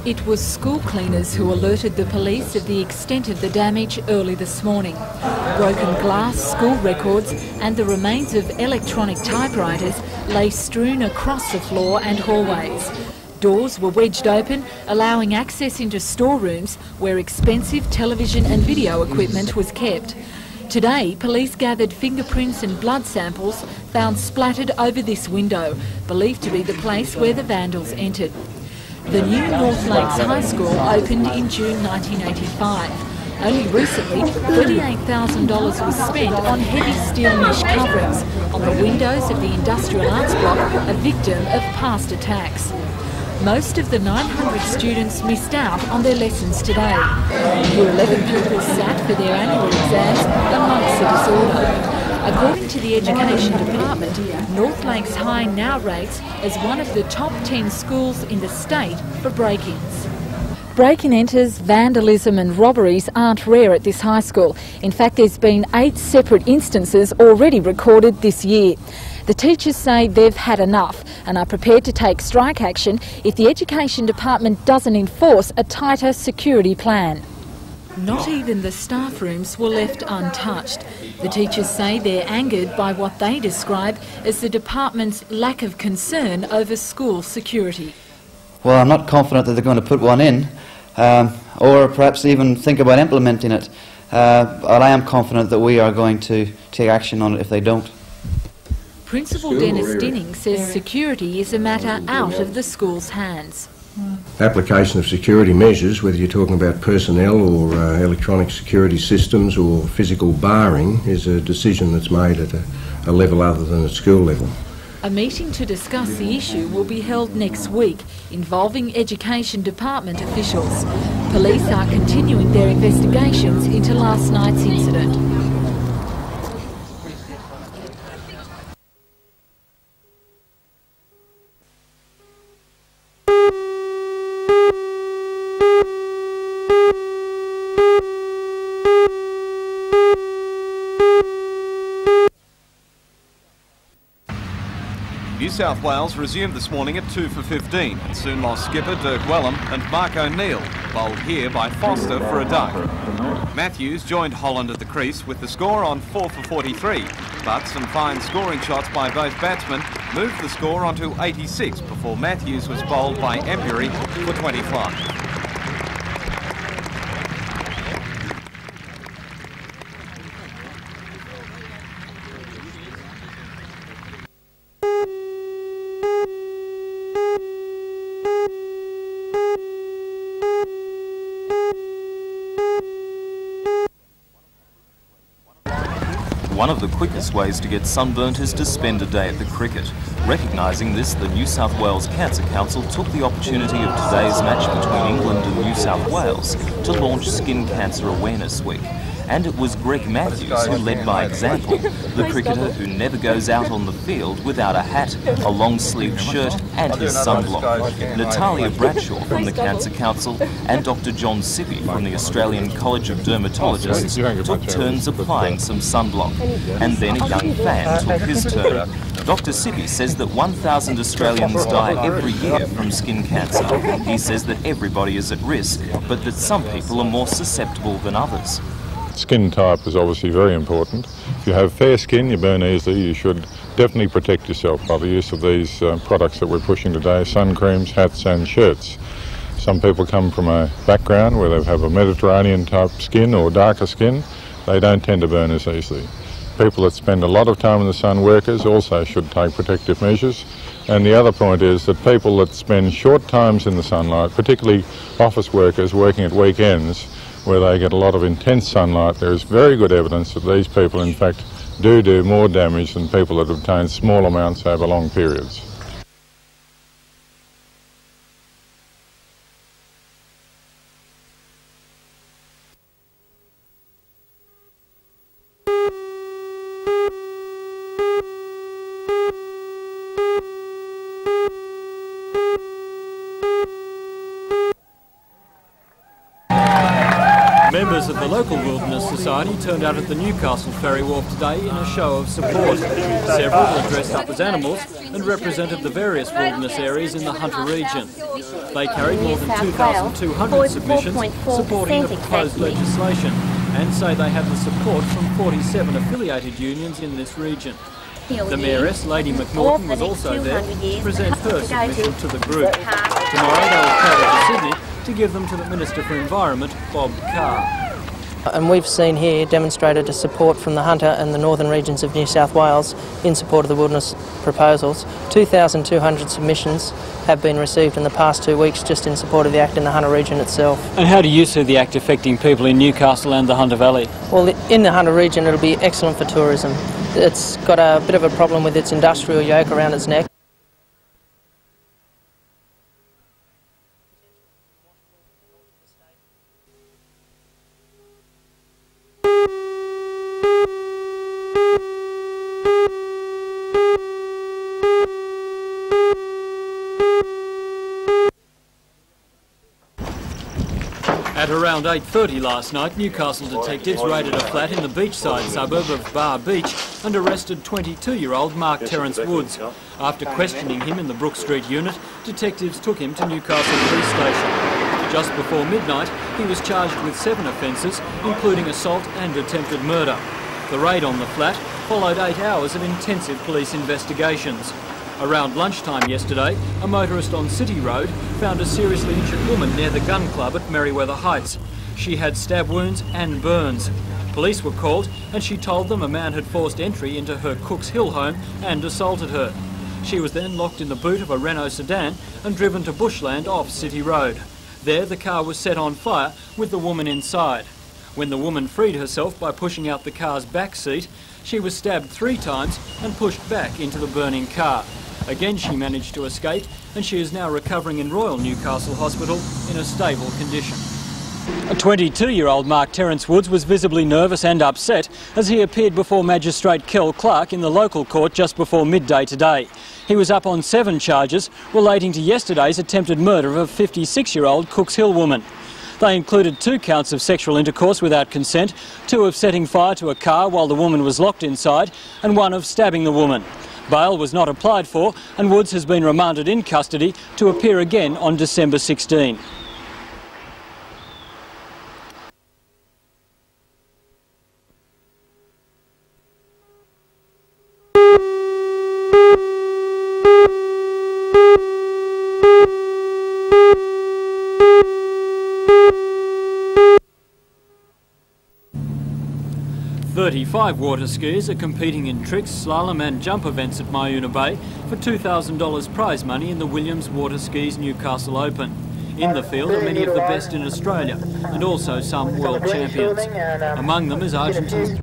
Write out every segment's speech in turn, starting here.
It was school cleaners who alerted the police of the extent of the damage early this morning. Broken glass, school records and the remains of electronic typewriters lay strewn across the floor and hallways. Doors were wedged open, allowing access into storerooms where expensive television and video equipment was kept. Today, police gathered fingerprints and blood samples found splattered over this window, believed to be the place where the vandals entered. The new North Lakes High School opened in June 1985. Only recently, $38,000 was spent on heavy steel mesh coverings on the windows of the Industrial Arts Block, a victim of past attacks. Most of the 900 students missed out on their lessons today. Year 11 pupils sat for their annual exams amongst the disorder. According to the Education Department, North Lakes High now rates as one of the top 10 schools in the state for break-ins. Break-in-enters, vandalism and robberies aren't rare at this high school. In fact, there's been 8 separate instances already recorded this year. The teachers say they've had enough and are prepared to take strike action if the Education Department doesn't enforce a tighter security plan. Not even the staff rooms were left untouched. The teachers say they're angered by what they describe as the department's lack of concern over school security. Well, I'm not confident that they're going to put one in, or perhaps even think about implementing it. But I am confident that we are going to take action on it if they don't. Principal Dennis Dinning says security is a matter out of the school's hands. Application of security measures, whether you're talking about personnel or electronic security systems or physical barring, is a decision that's made at a level other than at school level. A meeting to discuss the issue will be held next week, involving Education Department officials. Police are continuing their investigations into last night's incident. New South Wales resumed this morning at 2 for 15 and soon lost skipper Dirk Wellham and Mark O'Neill, bowled here by Foster for a duck. Matthews joined Holland at the crease with the score on 4 for 43, but some fine scoring shots by both batsmen moved the score onto 86 before Matthews was bowled by Embury for 25. One of the quickest ways to get sunburnt is to spend a day at the cricket. Recognising this, the New South Wales Cancer Council took the opportunity of today's match between England and New South Wales to launch Skin Cancer Awareness Week. And it was Greg Matthews who led by example, the cricketer who never goes out on the field without a hat, a long-sleeved shirt and his sunblock. Natalia Bradshaw from the Cancer Council and Dr John Sippy from the Australian College of Dermatologists took turns applying some sunblock. And then a young fan took his turn. Dr Sippy says that 1,000 Australians die every year from skin cancer. He says that everybody is at risk, but that some people are more susceptible than others. Skin type is obviously very important. If you have fair skin, you burn easily, you should definitely protect yourself by the use of these products that we're pushing today, sun creams, hats and shirts. Some people come from a background where they have a Mediterranean type skin or darker skin. They don't tend to burn as easily. People that spend a lot of time in the sun, workers, also should take protective measures. And the other point is that people that spend short times in the sunlight, particularly office workers working at weekends, where they get a lot of intense sunlight, there is very good evidence that these people in fact do more damage than people that obtain small amounts over long periods. Members of the local Wilderness Society turned out at the Newcastle Ferry Wharf today in a show of support. Several were dressed up as animals and represented the various wilderness areas in the Hunter region. They carried more than 2,200 submissions supporting the proposed legislation and say they have the support from 47 affiliated unions in this region. The Mayoress, Lady McNaughton, was also there to present her submission to the group. Tomorrow they will travel to Sydney to give them to the Minister for Environment, Bob Carr. And we've seen here demonstrated a support from the Hunter and the northern regions of New South Wales in support of the wilderness proposals. 2,200 submissions have been received in the past 2 weeks just in support of the Act in the Hunter region itself. And how do you see the Act affecting people in Newcastle and the Hunter Valley? Well, in the Hunter region it'll be excellent for tourism. It's got a bit of a problem with its industrial yoke around its neck. At around 8:30 last night, Newcastle detectives raided a flat in the beachside suburb of Bar Beach and arrested 22-year-old Mark Terence Woods. After questioning him in the Brook Street unit, detectives took him to Newcastle Police Station. Just before midnight, he was charged with 7 offences, including assault and attempted murder. The raid on the flat followed 8 hours of intensive police investigations. Around lunchtime yesterday, a motorist on City Road found a seriously injured woman near the gun club at Merriweather Heights. She had stab wounds and burns. Police were called and she told them a man had forced entry into her Cooks Hill home and assaulted her. She was then locked in the boot of a Renault sedan and driven to bushland off City Road. There the car was set on fire with the woman inside. When the woman freed herself by pushing out the car's back seat, she was stabbed 3 times and pushed back into the burning car. Again she managed to escape and she is now recovering in Royal Newcastle Hospital in a stable condition. A 22-year-old Mark Terence Woods was visibly nervous and upset as he appeared before Magistrate Kel Clark in the local court just before midday today. He was up on 7 charges relating to yesterday's attempted murder of a 56-year-old Cooks Hill woman. They included 2 counts of sexual intercourse without consent, 2 of setting fire to a car while the woman was locked inside, and 1 of stabbing the woman. Bail was not applied for and Woods has been remanded in custody to appear again on December 16. "35 water skiers are competing in tricks, slalom and jump events at Myuna Bay for $2,000 prize money in the Williams Water Skis Newcastle Open. In the field are many of the best in Australia and also some world champions. Among them is Argentina's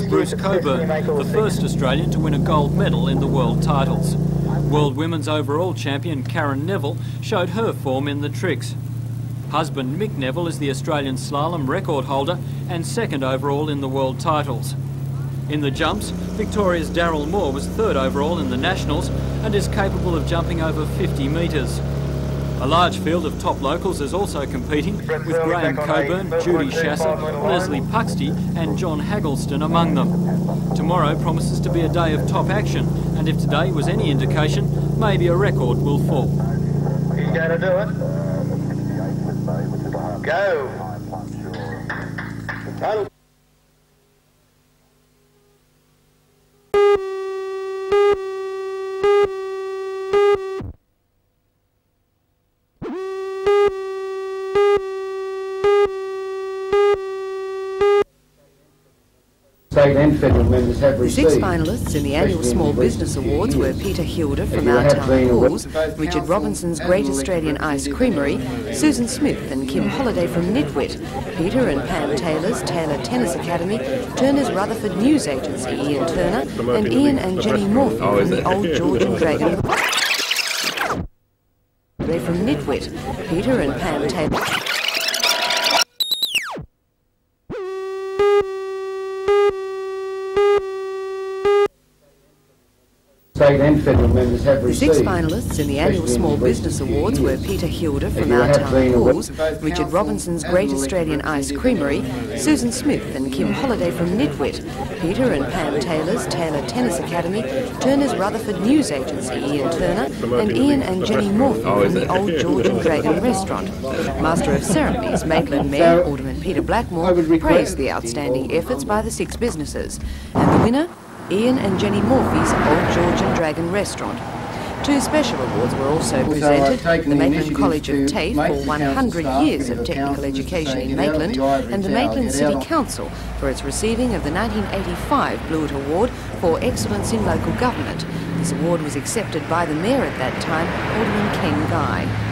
Bruce Coburn, the first Australian to win a gold medal in the world titles. World Women's overall champion Karen Neville showed her form in the tricks. Husband Mick Neville is the Australian slalom record holder and 2nd overall in the world titles. In the jumps, Victoria's Daryl Moore was 3rd overall in the nationals and is capable of jumping over 50 metres. A large field of top locals is also competing, with Graham Coburn, Judy Shasser, Leslie Puxty and John Haggleston among them. Tomorrow promises to be a day of top action, and if today was any indication, maybe a record will fall. He's going to do it. Go. State and federal members have The received. 6 finalists in the annual Small Business Awards were Peter Hilda from Our Town Pools, Richard Robinson's Great Australian Ice Creamery, Susan Smith and Kim Holliday from Nitwit, Peter and Pam Taylor's Taylor Tennis Academy, Turner's Rutherford News Agency Ian Turner, and Ian and Jenny Morphy from the Old George and Dragon. They're from Nitwit, Peter and Pam Taylor. State state and federal members have The received. 6 finalists in the annual Small Business Awards were Peter Hilda from Our Town Pools, Richard Robinson's Great Australian Ice Creamery, Susan Smith and Kim Holliday from Nitwit, Peter and Pam Taylor's Taylor Tennis Academy, Turner's Rutherford News Agency Ian Turner, and Ian and Jenny Morphy from the Old Georgian Dragon Restaurant. Master of Ceremonies, Maitland Mayor Alderman Peter Blackmore, praised the outstanding efforts by the 6 businesses. And the winner, Ian and Jenny Morphy's Old Georgian Dragon Restaurant. 2 special awards were also presented, the Maitland College of TAFE for 100 years of technical education in Maitland, and the Maitland City Council for its receiving of the 1985 Blewett Award for Excellence in Local Government. This award was accepted by the Mayor at that time, Alderman Ken Guy.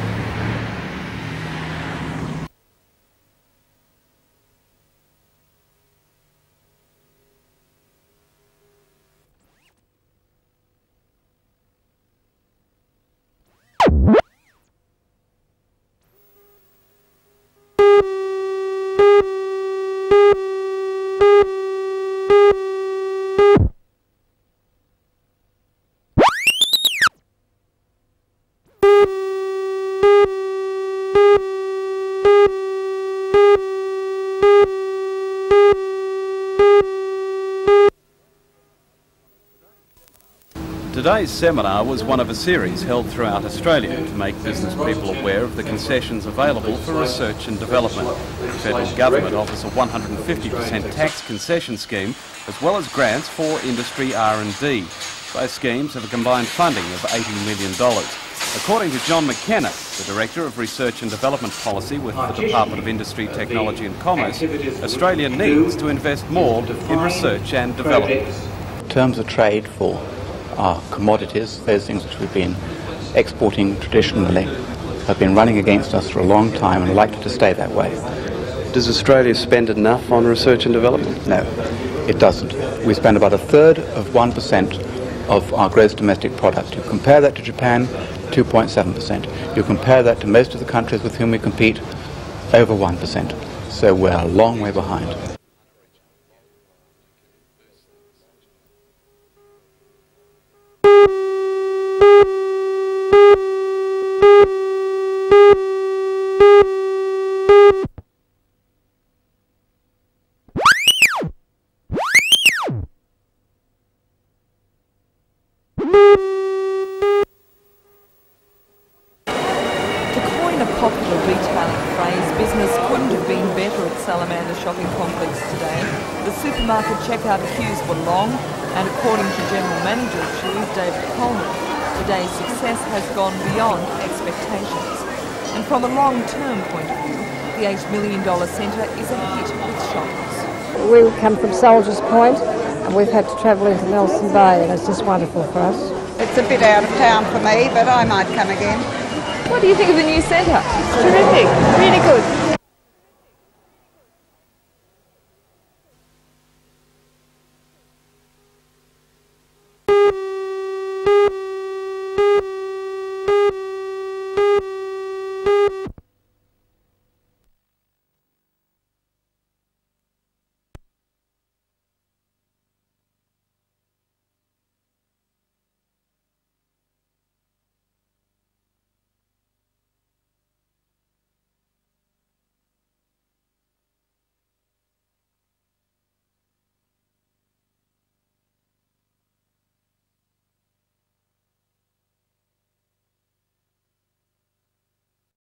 Today's seminar was one of a series held throughout Australia to make business people aware of the concessions available for research and development. The federal government offers a 150% tax concession scheme as well as grants for industry R&D. Both schemes have a combined funding of $80 million. According to John McKenna, the Director of Research and Development Policy with the Department of Industry, Technology and Commerce, Australia needs to invest more in research and development. In terms of trade for our commodities, those things which we've been exporting traditionally, have been running against us for a long time and are likely to stay that way. Does Australia spend enough on research and development? No, it doesn't. We spend about 1/3 of 1% of our gross domestic product. You compare that to Japan, 2.7%. You compare that to most of the countries with whom we compete, over 1%. So we're a long way behind. Popular retailing phrase, business couldn't have been better at Salamander Shopping Complex today. The supermarket checkout queues were long, and according to General Manager of Shoes, David Coleman, today's success has gone beyond expectations. And from a long-term point of view, the $8 million centre is a hit with shoppers. We come from Soldiers Point, and we've had to travel into Nelson Bay, and it's just wonderful for us. It's a bit out of town for me, but I might come again. What do you think of the new centre? Terrific, really good.